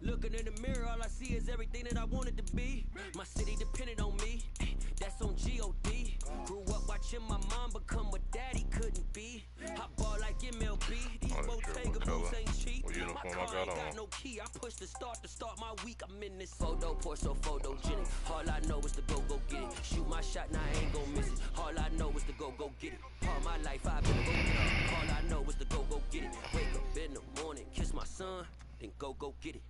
Looking in the mirror, all I see is everything that I wanted to be. My city depended on me, that's on G.O.D. Grew up watching my mom become what daddy couldn't be. I ball like MLB, these Bottega boots ain't cheap. My car ain't got no key, I push the start to start my week. I'm in this photo, pour so photogenic. All I know is to go get it. Shoot my shot, now I ain't gon' miss it. All I know is to go get it. All my life I've been go get it. All I know is to go get it. Wake up in the morning, kiss my son, then go get it.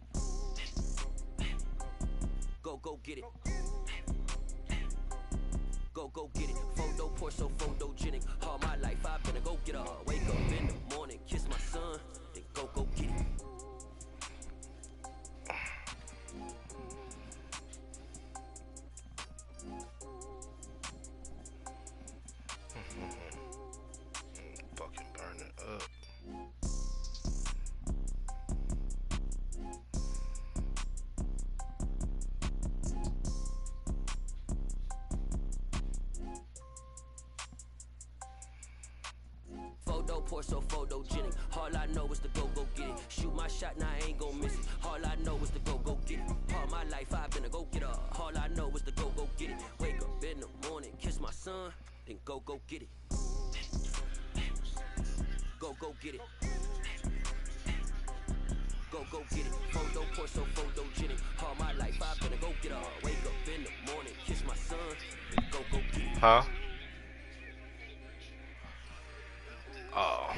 Go get it. Go get it. Photo, pour so photogenic. All my life I've been a go getter. Wake up in the morning, kiss my son, then go get it. Fucking burn it up. Photo, pour so photogenic. All I know is to go get it. Shoot my shot, now I ain't gon' miss it. All I know is to go get it. All my life I've been a go getter. All I know is to go get it. Wake up in the morning, kiss my son, then go get it. Go get it. Go get it. Photo, pour so photogenic. All my life I've been a go getter. Wake up in the morning, kiss my son, then go get it. Huh? Oh,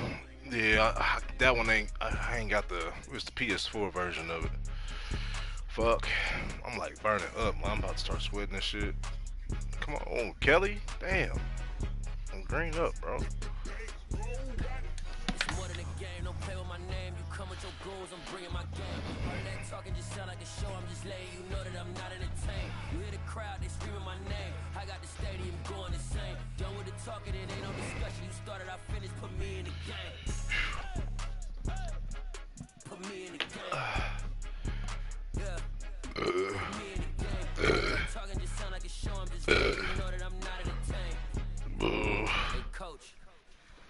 yeah, that one ain't, I ain't got it's the PS4 version of it. Fuck, I'm like burning up, I'm about to start sweating this shit. Come on, Kelly, damn, I'm green up, bro. It's more than a game, don't play with my name, you come with your goons, I'm bringing my game. All of that talking just sound like a show, I'm just letting you know that I'm not entertained. You hear the crowd, they screaming my name, I got the stadium going insane. Done with the talking, it ain't no discussion, you started, I finished, put me in the game. Put me in the game. Yeah. Put me in the game. Talking just sound like a show, I'm just letting you know that I'm not entertained. Hey coach,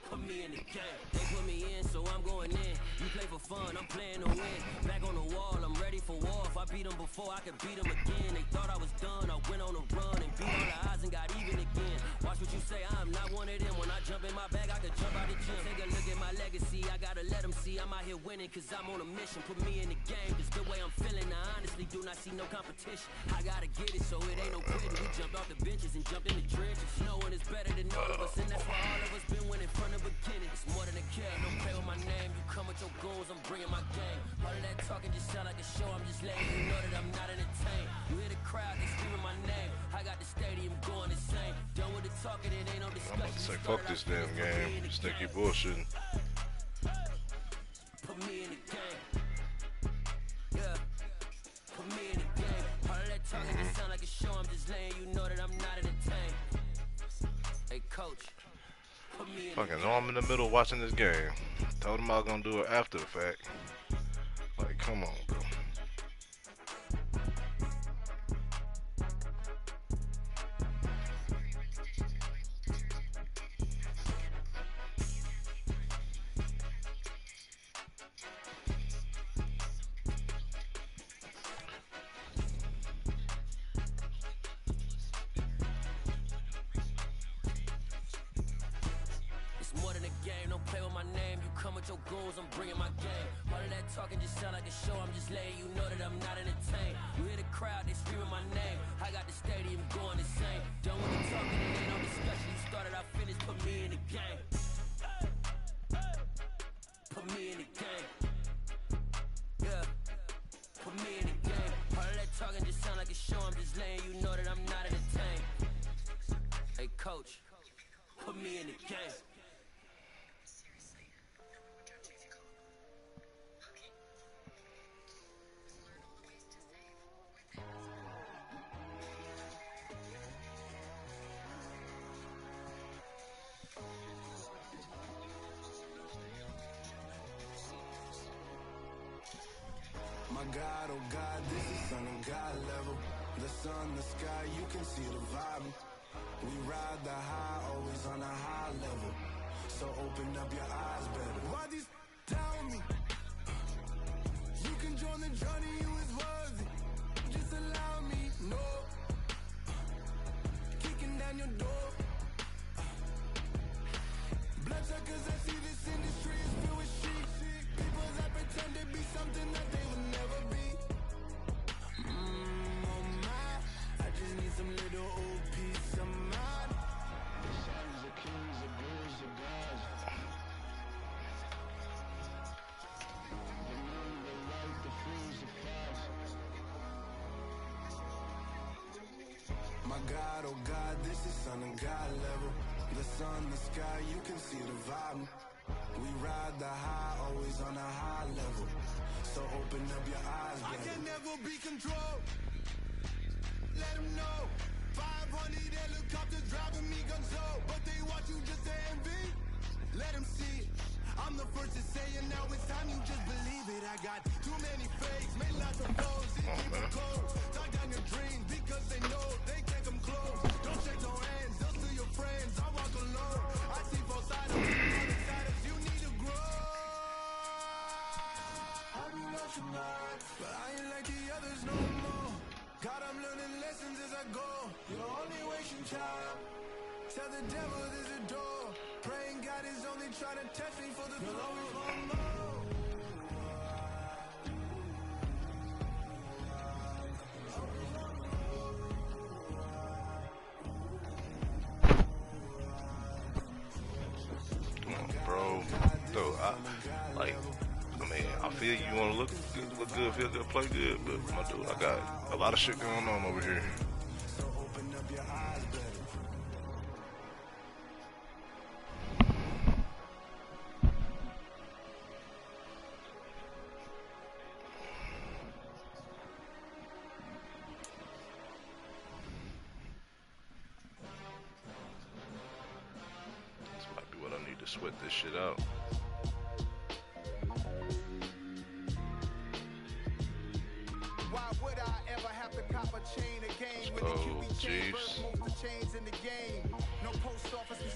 put me in the game. They put me in, so I'm going in. You play for fun, I'm playing to win. Back on the wall, I'm ready for war. If I beat them before, I can beat them again. They thought I was done, I went on a run and beat all the odds and got even again. Watch what you say, I'm not one of them. When I jump in my bag, I can jump out the gym. Take a look at my legacy, I gotta let them see I'm out here winning, cause I'm on a mission. Put me in the game, cause the way I'm feeling, I honestly do not see no competition. I gotta get it, so it ain't no quitting. We jumped off the benches and jumped in the trenches. No one is better than all of us, and that's why all of us been winning from the beginning. It's more than a care, don't play with my name. You come with your goons, I'm bringing my game. All of that talking just sound like a show, I'm just letting you know that I'm not entertained. You hear the crowd, they screaming my name. I got the stadium going insane. Done with the talking, it ain't no discussion. I'm about to say, fuck this damn game. Sneaky bullshit. Put me in the game. Yeah. Put me in the game. All of that talking just sound like a show, I'm just letting you know that I'm not entertained. Hey coach, put me in Fucking know I'm in the middle watching this game. Told him I was gonna do it after the fact. Like, come on, bro. Your goals, I'm bringing my game. All of that talking just sound like a show, I'm just letting you know that I'm not entertained. You hear the crowd, they screaming my name. I got the stadium going insane. Done with the talking, it ain't no discussion. You started, I finished, put me in the game. Put me in the game. Yeah. Put me in the game. All of that talking just sound like a show, I'm just letting you know that I'm not entertained. Hey coach, put me in the game. My God, oh God, this is Son of God level. The sun, the sky, you can see the vibe. We ride the high, always on a high level. So open up your eyes better. Why these tell me? You can can join the journey, you is worthy. Just allow me, no. Kicking down your door. Bloodsuckers, I see this industry is filled with shit. People that pretend to be something that they will never be. Oh my, I just need some little old peace of mind. The sons of kings, the bulls of gods. The men, the light, the fools, the clouds. My God, oh God, this is Son of God level. The sun, the sky, you can see the vibe. We ride the high, always on a high level. So open up your eyes, baby. I can never be controlled. Let them know. 500 helicopters driving me gonzo. But they watch you just to envy. Let them see it. I'm the first to say it, now it's time you just believe it. I got too many fakes, made lots of foes. It keep them cold. Talk down your dreams because they know they can't come close. Don't shake your hands, they'll steal your friends. I walk alone. I see both sides of you need to grow. I do lost your mind, but I ain't like the others no more. God, I'm learning lessons as I go. You're only wasting time. Tell the devil there's a door. Praying God is only trying to test me for the glory for more. Bro, dude, I feel you want to look good, feel good, play good, but my dude, I got a lot of shit going on over here. So open up your eyes, baby. This might be what I need to sweat this shit out. Why would I ever have to cop a chain again when the QB chain burst most the chains in the game? No post office was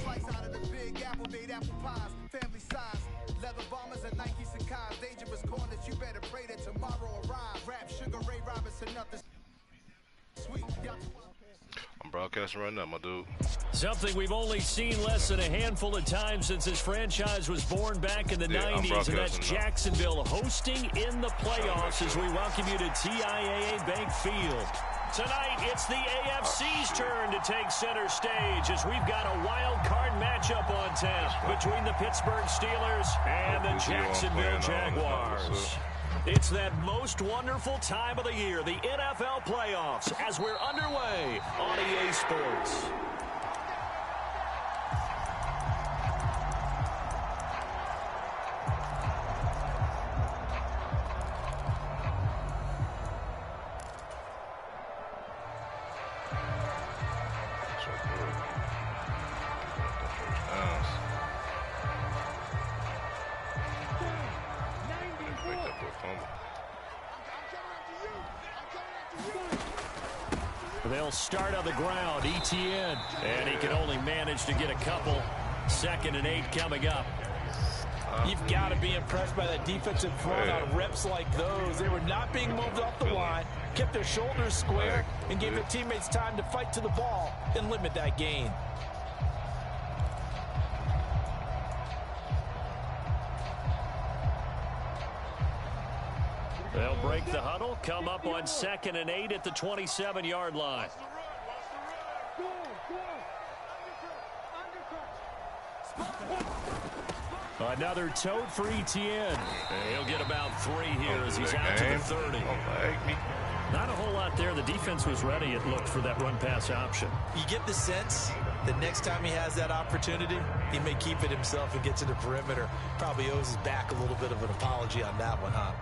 slice out of the big apple, made apple pies, family size, leather bombers and Nike Sacai's, dangerous corners. You better pray that tomorrow arrive. Rap Sugar Ray Robinson, nothing sweet. I'm broadcasting right now, my dude. Something we've only seen less than a handful of times since this franchise was born back in the 90s, and that's Jacksonville hosting in the playoffs as we welcome you to TIAA Bank Field. Tonight, it's the AFC's turn to take center stage as we've got a wild card matchup on tap between the Pittsburgh Steelers and the Jacksonville Jaguars. It's that most wonderful time of the year, the NFL playoffs, as we're underway on EA Sports. They'll start on the ground, ETN, and he can only manage to get a couple. 2nd and 8 coming up. You've got to be impressed by that defensive front on reps like those. They were not being moved off the line, kept their shoulders square, and gave their teammates time to fight to the ball and limit that gain. They'll break the huddle, come up on 2nd and 8 at the 27-yard line. Another tote for ETN. He'll get about 3 here as he's out to the 30. Not a whole lot there. The defense was ready, it looked, for that run-pass option. You get the sense that next time he has that opportunity, he may keep it himself and get to the perimeter. Probably owes his back a little bit of an apology on that one, huh?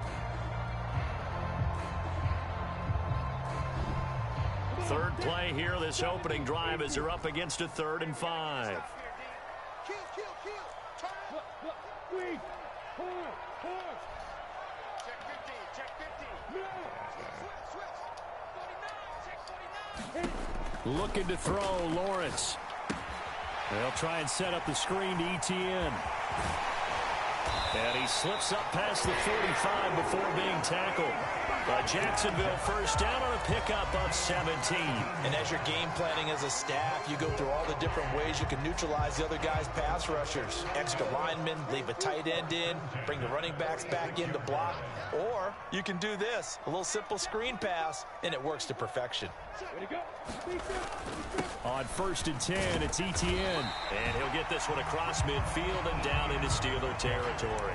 Third play here, this opening drive, as they're up against a 3rd and 5. Looking to throw, Lawrence. They'll try and set up the screen to ETN. And he slips up past the 45 before being tackled. Jacksonville first down on a pickup of 17. And as you're game planning as a staff, you go through all the different ways you can neutralize the other guy's pass rushers. Extra linemen, leave a tight end in, bring the running backs back in to block. Or you can do this, a little simple screen pass, and it works to perfection. On 1st and 10, it's Etienne. And he'll get this one across midfield and down into Steeler territory.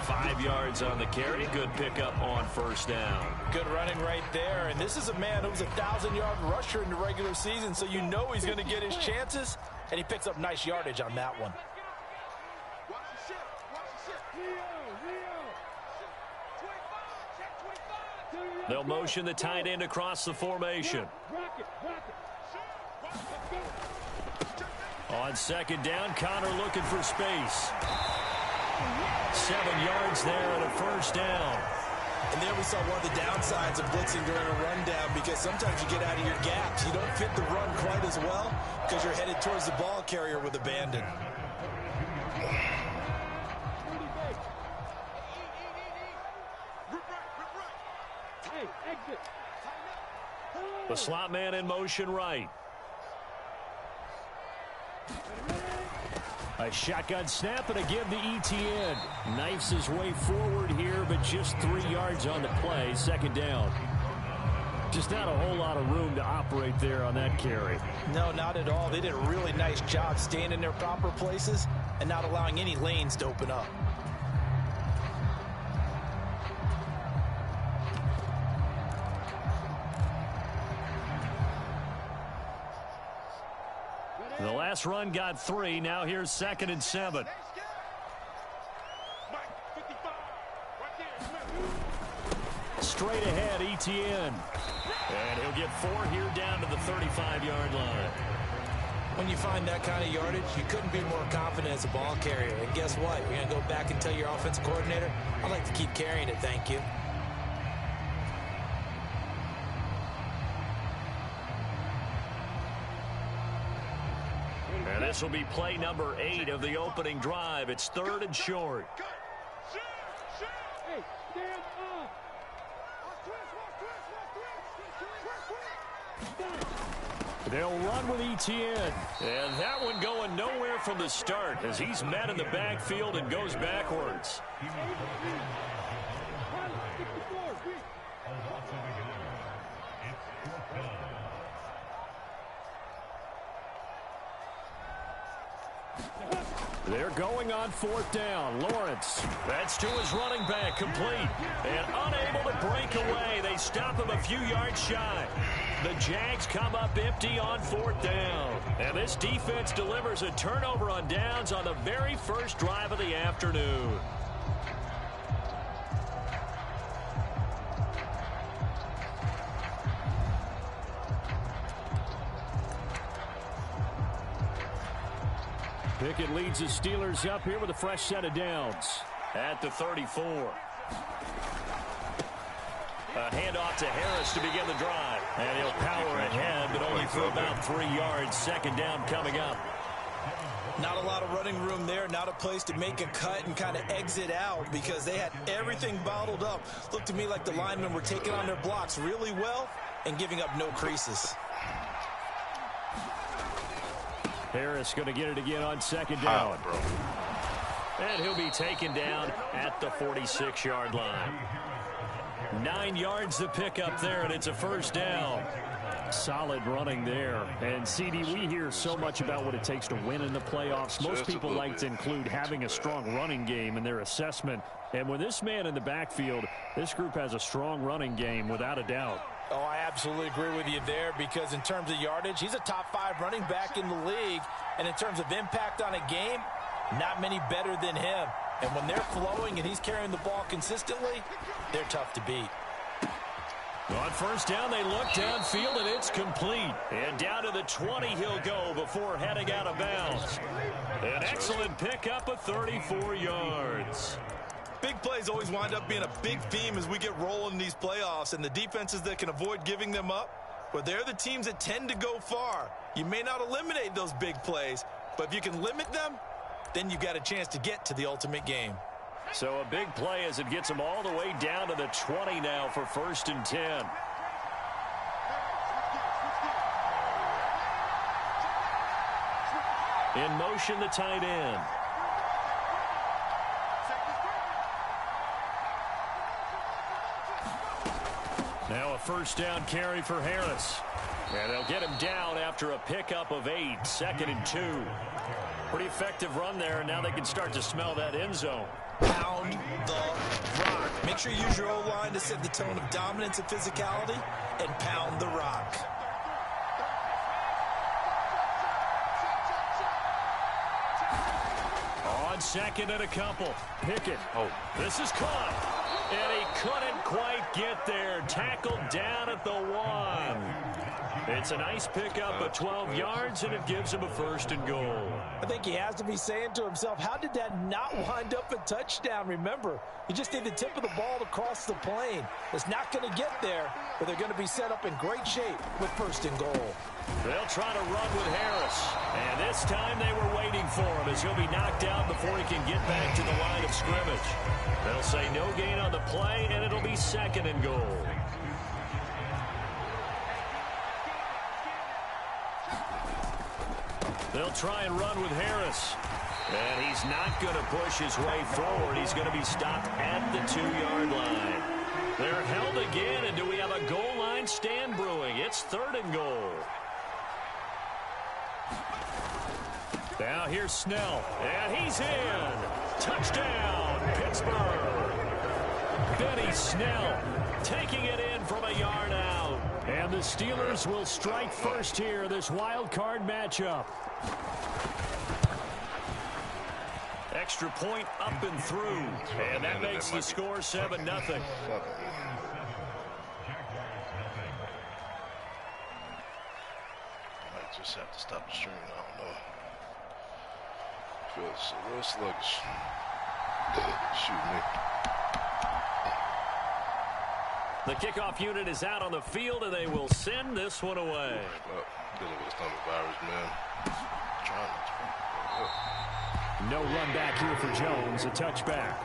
5 yards on the carry. Good pickup on first down. Good running right there. And this is a man who was a 1,000-yard rusher in the regular season, so you know he's going to get his chances. And he picks up nice yardage on that one. They'll motion the tight end across the formation. On 2nd down, Connor looking for space. 7 yards there and a first down. And there we saw one of the downsides of blitzing during a rundown, because sometimes you get out of your gaps. You don't fit the run quite as well because you're headed towards the ball carrier with abandon. The slot man in motion right. A shotgun snap and a give to Etienne. Knifes his way forward here, but just 3 yards on the play. 2nd down. Just not a whole lot of room to operate there on that carry. No, not at all. They did a really nice job staying in their proper places and not allowing any lanes to open up. The last run got 3. Now here's 2nd and 7. Straight ahead, Etienne. And he'll get 4 here down to the 35-yard line. When you find that kind of yardage, you couldn't be more confident as a ball carrier. And guess what? You're going to go back and tell your offensive coordinator, I'd like to keep carrying it, thank you. And this will be play number 8 of the opening drive. It's 3rd and short. They'll run with Etienne. And that one going nowhere from the start as he's met in the backfield and goes backwards. They're going on 4th down. Lawrence. That's to his running back, complete. And unable to break away. They stop him a few yards shy. The Jags come up empty on 4th down. And this defense delivers a turnover on downs on the very first drive of the afternoon. Pickett leads the Steelers up here with a fresh set of downs at the 34. A handoff to Harris to begin the drive. And he'll power ahead, but only for about 3 yards. 2nd down coming up. Not a lot of running room there. Not a place to make a cut and kind of exit out because they had everything bottled up. Looked to me like the linemen were taking on their blocks really well and giving up no creases. Harris going to get it again on 2nd down. And he'll be taken down at the 46-yard line. 9 yards to pick up there, and it's a 1st down. Solid running there. And, CD, we hear so much about what it takes to win in the playoffs. Most people like to include having a strong running game in their assessment. And with this man in the backfield, this group has a strong running game without a doubt. Oh, I absolutely agree with you there because in terms of yardage, he's a top 5 running back in the league. And in terms of impact on a game, not many better than him. And when they're flowing and he's carrying the ball consistently, they're tough to beat. On 1st down, they look downfield, and it's complete. And down to the 20 he'll go before heading out of bounds. An excellent pickup of 34 yards. Big plays always wind up being a big theme as we get rolling in these playoffs, and the defenses that can avoid giving them up, well, they're the teams that tend to go far. You may not eliminate those big plays, but if you can limit them, then you've got a chance to get to the ultimate game. So a big play as it gets them all the way down to the 20 now for 1st and 10. In motion, the tight end. Now a 1st down carry for Harris. And they'll get him down after a pickup of 8, 2nd and 2. Pretty effective run there, and now they can start to smell that end zone. Pound the rock. Make sure you use your O-line to set the tone of dominance and physicality, and pound the rock. On 2nd and a couple. Pickett. Oh, this is caught. And he couldn't quite get there. Tackled down at the 1. It's a nice pickup of 12 yards, and it gives him a 1st and goal. I think he has to be saying to himself, how did that not wind up a touchdown? Remember, he just need the tip of the ball to cross the plane. It's not going to get there, but they're going to be set up in great shape with 1st and goal. They'll try to run with Harris. And this time they were waiting for him as he'll be knocked out before he can get back to the line of scrimmage. They'll say no gain on the play, and it'll be 2nd and goal. They'll try and run with Harris. And he's not going to push his way forward. He's going to be stopped at the 2-yard line. They're held again, and do we have a goal line stand brewing? It's 3rd and goal. Now here's Snell, and he's in. Touchdown, Pittsburgh. Benny Snell taking it in from a yard out. And the Steelers will strike first here, this wild card matchup. Extra point up and through. And that makes the score 7-0. Might just have to stop the stream. I don't know. Feels a little sluggish. Shoot me. The kickoff unit is out on the field, and they will send this one away. Dealing with a stomach virus, man. No run back here for Jones. A touchback.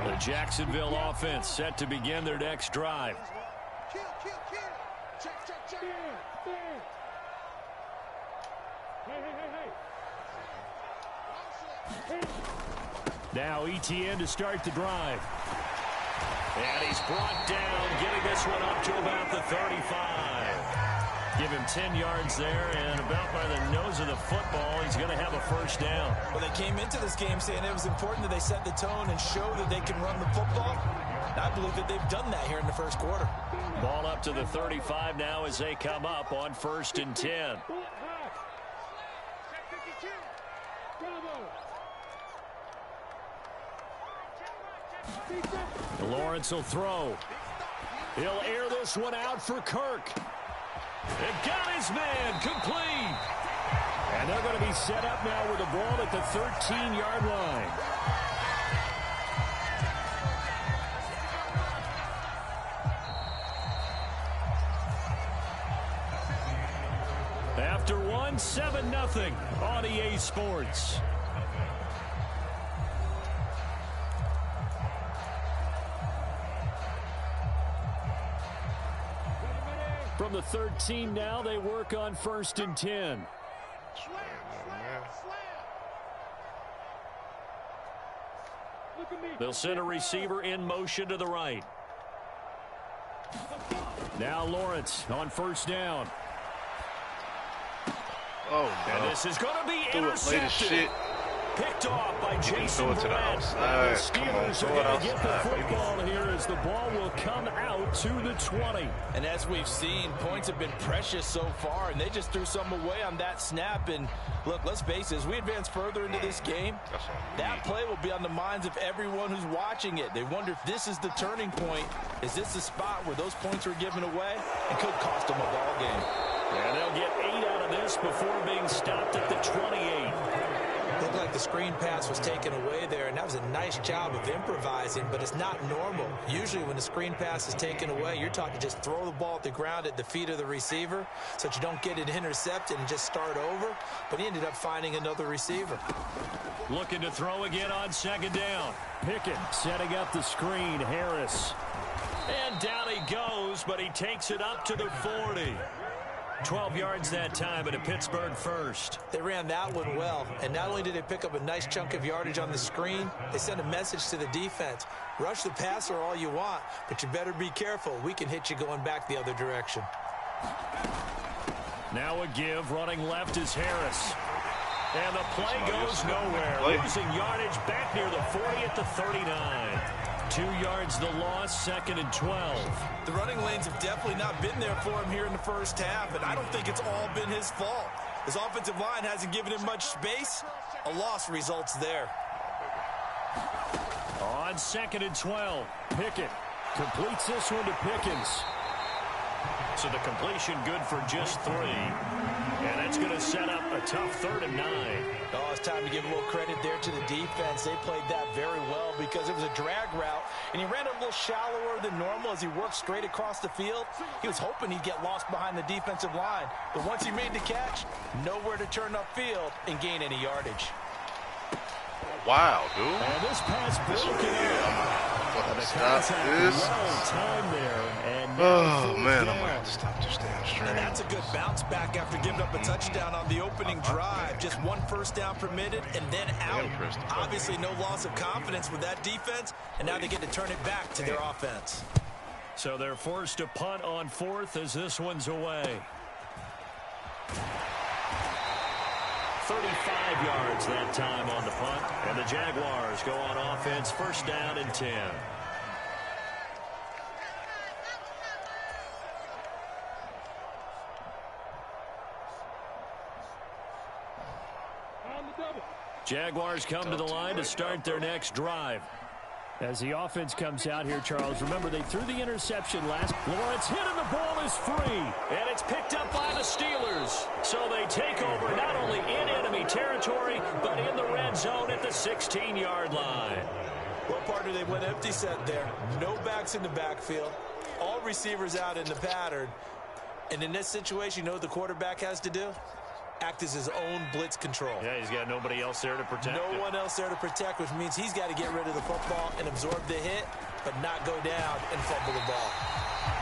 The Jacksonville offense set to begin their next drive. Now ETN to start the drive. And he's brought down, getting this one up to about the 35. Give him 10 yards there, and about by the nose of the football, he's going to have a 1st down. Well, they came into this game saying it was important that they set the tone and show that they can run the football. I believe that they've done that here in the 1st quarter. Ball up to the 35 now as they come up on 1st and 10. Lawrence will throw. He'll air this one out for Kirk. They've got his man complete. And they're going to be set up now with the ball at the 13-yard line. After one, 7-0 on EA Sports. From the 13 now, they work on 1st and 10. They'll send a receiver in motion to the right. Now Lawrence on 1st down. Oh, no. And this is going to be intercepted. Picked off by Jason Brett. The Steelers are going to get the football here as the ball will come out to the 20. And as we've seen, points have been precious so far, and they just threw some away on that snap. And look, let's face it, as we advance further into this game, that play will be on the minds of everyone who's watching it. They wonder if this is the turning point. Is this the spot where those points were given away? It could cost them a ball game. And they'll get 8 out of this before being stopped at the 28. Looked like the screen pass was taken away there, and that was a nice job of improvising, but it's not normal. Usually when the screen pass is taken away, you're talking just throw the ball at the ground at the feet of the receiver so that you don't get it intercepted and just start over, but he ended up finding another receiver. Looking to throw again on second down. Pickett setting up the screen. Harris. And down he goes, but he takes it up to the 40. 12 yards that time and a Pittsburgh first. They ran that one well, and not only did they pick up a nice chunk of yardage on the screen, they sent a message to the defense. Rush the passer all you want, but you better be careful. We can hit you going back the other direction. Now a give. Running left is Harris. And the play goes nowhere. Losing yardage back near the 40 at the 39. 2 yards the loss, 2nd and 12. The running lanes have definitely not been there for him here in the first half, and I don't think it's all been his fault. His offensive line hasn't given him much space. A loss results there. On 2nd and 12, Pickett completes this one to Pickens. So the completion good for just 3. And that's going to set up a tough 3rd and 9. Oh, it's time to give a little credit there to the defense. They played that very well because it was a drag route, and he ran a little shallower than normal as he worked straight across the field. He was hoping he'd get lost behind the defensive line, but once he made the catch, nowhere to turn upfield and gain any yardage. Wow, dude. And this pass broken up. Stop this. Time there, and oh, man, I'm going to have to stop this damn stream. And that's a good bounce back after giving up a touchdown on the opening drive. Just 1 first down permitted and then out. Obviously, no loss of confidence with that defense, and now they get to turn it back to their offense. So they're forced to punt on 4th as this one's away. 35 yards that time on the punt, and the Jaguars go on offense, 1st down and 10. Jaguars come to the line to start their next drive. As the offense comes out here, Charles, remember they threw the interception last. Lawrence hit and the ball is free. And it's picked up by the Steelers. So they take over not only in enemy territory, but in the red zone at the 16-yard line. Well, partner, they went empty set there. No backs in the backfield. All receivers out in the pattern. And in this situation, you know what the quarterback has to do? Act as his own blitz control. Yeah, he's got nobody else there to protect. No one else there to protect, which means he's got to get rid of the football and absorb the hit, but not go down and fumble the ball.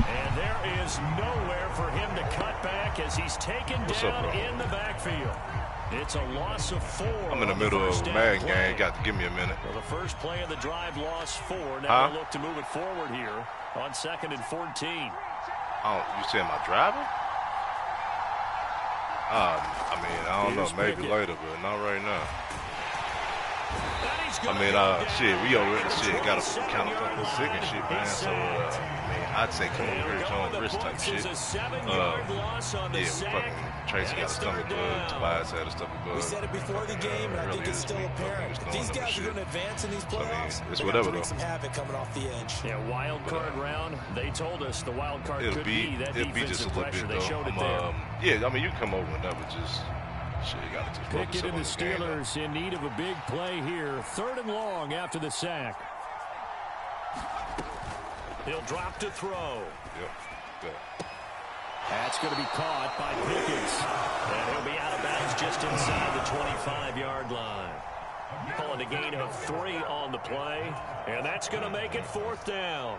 And there is nowhere for him to cut back as he's taken down in the backfield. It's a loss of 4. I'm in the middle of a Madden game. Got to give me a minute. Well, the first play of the drive lost 4. Now they look to move it forward here on 2nd and 14. Oh, you saying my driver? I mean, I don't know, maybe later, but not right now. I mean, shit, we already got a kind of fucking sick and shit, man. So, I mean, I'd say come over here, John wrist type shit. Yeah, we fucking Tracy got a stomach bug, Tobias had a stomach bug. We said it before the game, and I think it's still apparent. If these guys are going to advance in these playoffs, it's whatever, make some havoc coming off the edge. Yeah, wild card round. They told us the wild card could be that defensive pressure. They showed it there. Yeah, I mean, you come over and that was just. Pickett and the Steelers in need of a big play here. 3rd and long after the sack. He'll drop to throw. Yep. That's going to be caught by Pickens. And he'll be out of bounds just inside the 25-yard line. Calling a gain of 3 on the play. And that's going to make it 4th down.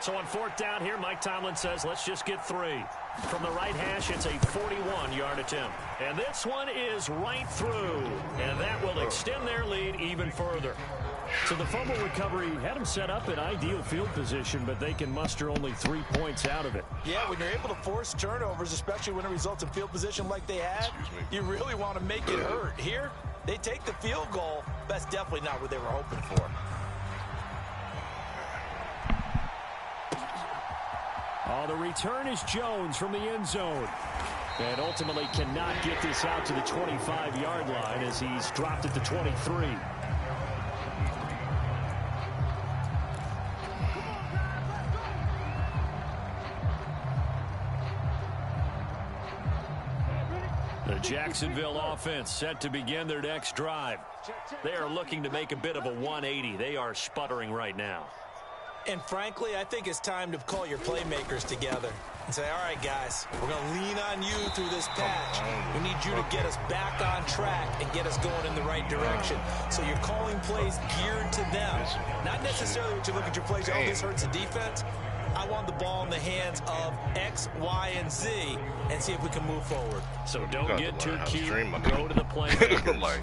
So on 4th down here, Mike Tomlin says, let's just get 3. From the right hash, it's a 41-yard attempt. And this one is right through. And that will extend their lead even further. So the fumble recovery had them set up in ideal field position, but they can muster only 3 points out of it. Yeah, when you're able to force turnovers, especially when it results in field position like they had, you really want to make it hurt. Here, they take the field goal. That's definitely not what they were hoping for. Oh, the return is Jones from the end zone. And ultimately cannot get this out to the 25-yard line as he's dropped at the 23. The Jacksonville offense set to begin their next drive. They are looking to make a bit of a 180. They are sputtering right now. And frankly, I think it's time to call your playmakers together and say, all right, guys, we're going to lean on you through this patch. We need you to get us back on track and get us going in the right direction. So you're calling plays geared to them. Not necessarily what you look at your plays, oh, this hurts the defense. I want the ball in the hands of X, Y, and Z and see if we can move forward. So don't get too cute. Go to the playmakers. Like,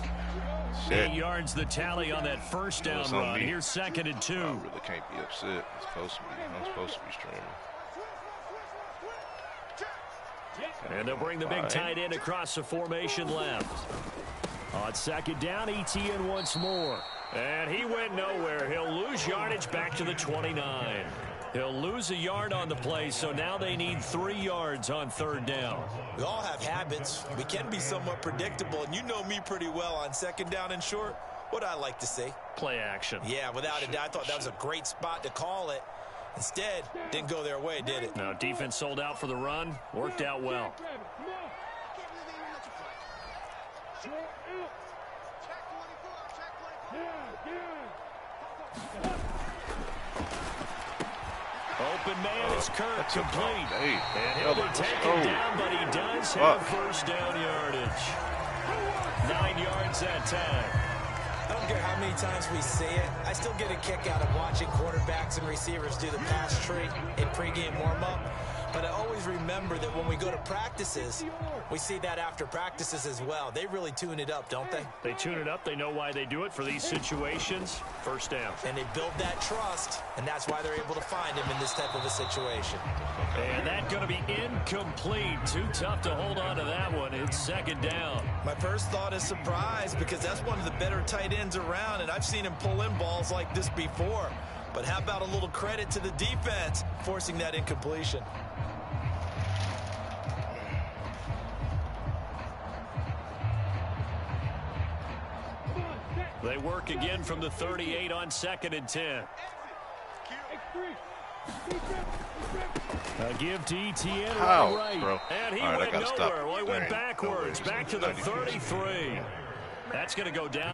8 yards the tally on that first down run. Here's 2nd and 2. I really can't be upset. It's supposed to be. I'm supposed to be streaming. And they'll bring the big tight end across the formation left. On 2nd down, Etienne once more. And he went nowhere. He'll lose yardage back to the 29. He'll lose a yard on the play, so now they need 3 yards on 3rd down. We all have habits. We can be somewhat predictable, and you know me pretty well on 2nd down and short. What I like to see? Play action. Yeah, without a doubt. I thought that was a great spot to call it. Instead, didn't go their way, did it? No, defense sold out for the run. Worked out well. Open man is Kirk, complete. And he'll be taken down, but he does have first down yardage. 9 yards that time. I don't care how many times we see it. I still get a kick out of watching quarterbacks and receivers do the pass tree in pregame warm-up. But I always remember that when we go to practices, we see that after practices as well. They really tune it up, don't they? They tune it up. They know why they do it for these situations. First down. And they build that trust, and that's why they're able to find him in this type of a situation. And that's going to be incomplete. Too tough to hold on to that one. It's 2nd down. My first thought is surprise because that's one of the better tight ends around, and I've seen him pull in balls like this before. But how about a little credit to the defense forcing that incompletion? They work again from the 38 on 2nd and 10. A give to Etienne right. Bro. And he went nowhere. Well, he went backwards. Back to the 33. That's going to go down.